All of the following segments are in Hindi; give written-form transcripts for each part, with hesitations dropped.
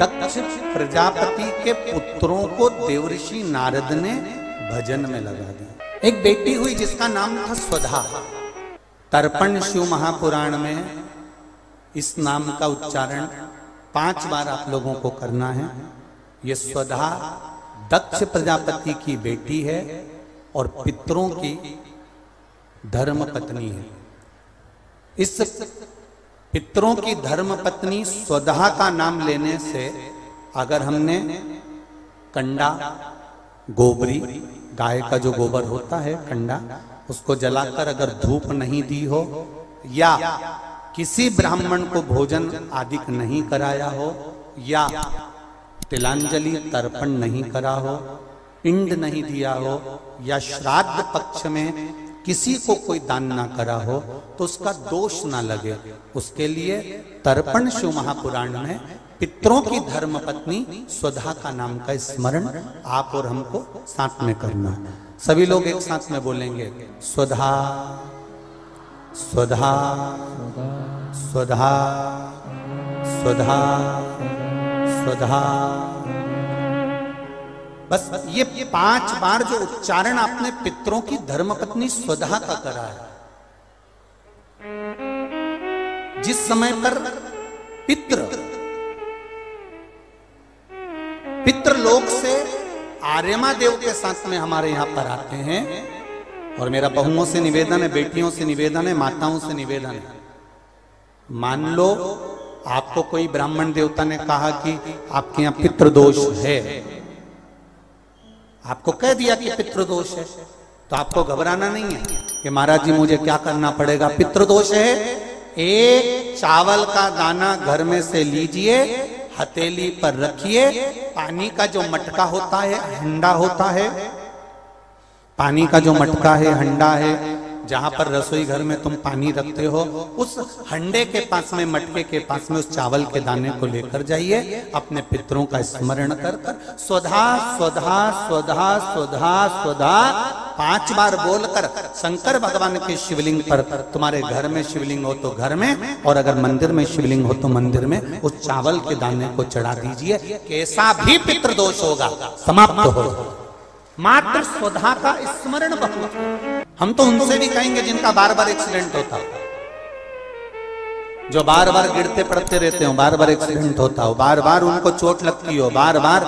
दक्ष प्रजापति के पुत्रों को देवर्षि नारद ने भजन में लगा दिया। एक बेटी हुई जिसका नाम था स्वधा। तर्पण शिव महापुराण में इस नाम का उच्चारण 5 बार आप लोगों को करना है। ये स्वधा दक्ष प्रजापति की बेटी है और पितरों की धर्म पत्नी है। इस पितरों की धर्म पत्नी स्वधा का नाम लेने से अगर हमने कंडा, गोबरी, गाय का जो गोबर होता है कंडा, उसको जलाकर अगर धूप नहीं दी हो या किसी ब्राह्मण को भोजन आदि नहीं कराया हो या तिलांजलि तर्पण नहीं करा हो, पिंड नहीं दिया हो या श्राद्ध पक्ष में किसी को कोई दान ना करा हो तो उसका दोष ना लगे, उसके लिए तर्पण शिव महापुराण में पितरों की धर्म पत्नी स्वधा का नाम का स्मरण आप और हमको साथ में करना। सभी लोग एक साथ में बोलेंगे, स्वधा स्वधा स्वधा स्वधा स्वधा। बस ये 5 बार जो उच्चारण आपने पितरों की धर्मपत्नी स्वधा का करा है। जिस समय पर पितृलोक से आर्यमा देव के साथ में हमारे यहां पर आते हैं, और मेरा बहुओं से निवेदन है, बेटियों से निवेदन है, माताओं से निवेदन है, मान लो आपको कोई ब्राह्मण देवता ने कहा कि आपके यहां पितृदोष है, आपको कह दिया कि पितृदोष है, तो आपको घबराना नहीं है कि महाराज जी मुझे क्या करना पड़ेगा। पितृदोष है, एक चावल का दाना घर में से लीजिए, हथेली पर रखिए, पानी का जो मटका होता है, हंडा होता है, पानी का जो मटका है, हंडा है, जहां पर रसोई घर में तुम पानी रखते हो, उस हंडे के पास में, मटके के पास में उस चावल के दाने को लेकर जाइए, अपने पितरों का स्मरण कर कर स्वधा स्वधा स्वधा स्वधा स्वधा 5 बार बोलकर शंकर भगवान के शिवलिंग पर, तुम्हारे घर में शिवलिंग हो तो घर में, और अगर मंदिर में शिवलिंग हो तो मंदिर में, उस चावल के दाने को चढ़ा दीजिए। कैसा भी पितृदोष होगा समाप्त हो। मात्र स्वधा का स्मरण बहुत। हम तो उनसे भी कहेंगे जिनका बार बार एक्सीडेंट होता हो, जो बार बार गिरते पड़ते रहते हो, बार बार एक्सीडेंट होता हो, बार बार उनको चोट लगती हो, बार बार,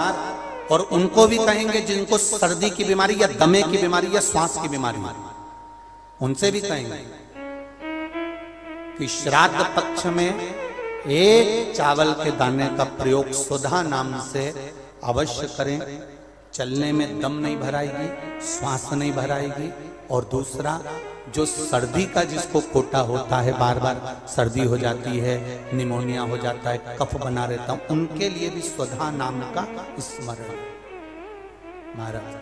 और उनको भी कहेंगे जिनको सर्दी की बीमारी या दमे की बीमारी या श्वास की बीमारी, उनसे भी कहेंगे कि श्राद्ध पक्ष में एक चावल के दाने का प्रयोग स्वधा नाम से अवश्य करें। चलने में दम नहीं भराएगी, श्वास नहीं भराएगी, और दूसरा जो सर्दी का जिसको कोटा होता है, बार बार सर्दी हो जाती है, निमोनिया हो जाता है, कफ बना रहता, उनके लिए भी स्वधा नाम का स्मरण। महाराज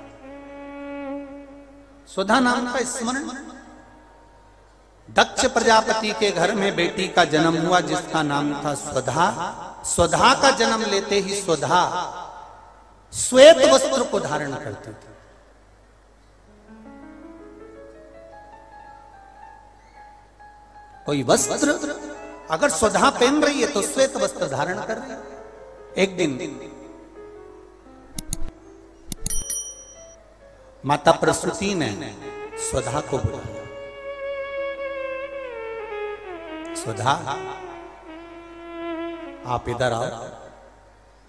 स्वधा नाम का स्मरण। दक्ष प्रजापति के घर में बेटी का जन्म हुआ जिसका नाम था स्वधा। स्वधा का जन्म लेते ही स्वधा श्वेत वस्त्र को धारण करते थे। कोई वस्त्र अगर स्वधा पहन रही है तो श्वेत वस्त्र धारण कर रही है। एक दिन माता प्रसूति ने स्वधा को बुलाया। स्वधा आप इधर आओ।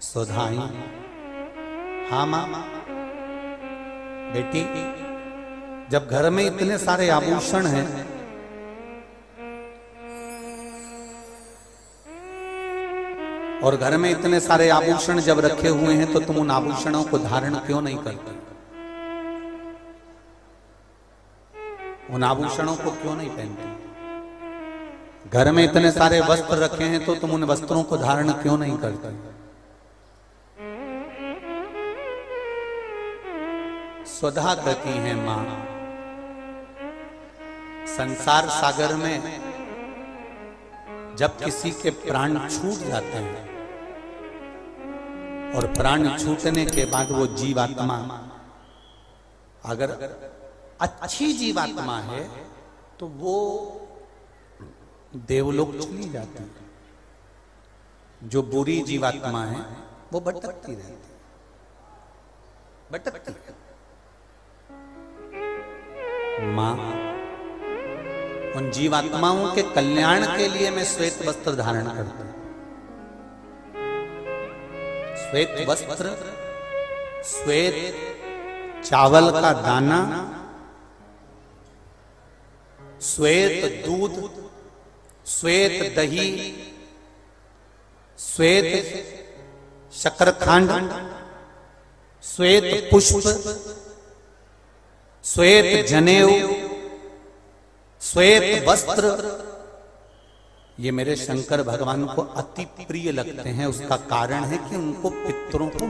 स्वधा आई। हाँ मां, बेटी, जब घर में इतने सारे आभूषण हैं, और घर में इतने सारे आभूषण जब रखे हुए हैं, तो तुम उन आभूषणों को धारण क्यों नहीं करते? उन आभूषणों को क्यों नहीं पहनते? घर में इतने सारे वस्त्र रखे हैं, तो तुम उन वस्त्रों को धारण क्यों नहीं करते? स्वधा कहती है, मां, संसार सागर में जब किसी के प्राण छूट जाते हैं, और प्राण छूटने के बाद वो जीवात्मा अगर अच्छी जीवात्मा है तो वो देवलोक चली जाती है। जो बुरी जीवात्मा है वो भटकती रहती, भटकती। मां, उन जीवात्माओं के कल्याण के लिए मैं श्वेत वस्त्र धारण करता हूं। श्वेत वस्त्र, श्वेत चावल का दाना, श्वेत दूध, श्वेत दही, श्वेत शकरखंड, श्वेत पुष्प, श्वेत जनेऊ, श्वेत वस्त्र, ये मेरे शंकर भगवान को अति प्रिय लगते हैं। उसका कारण है कि उनको पितरों को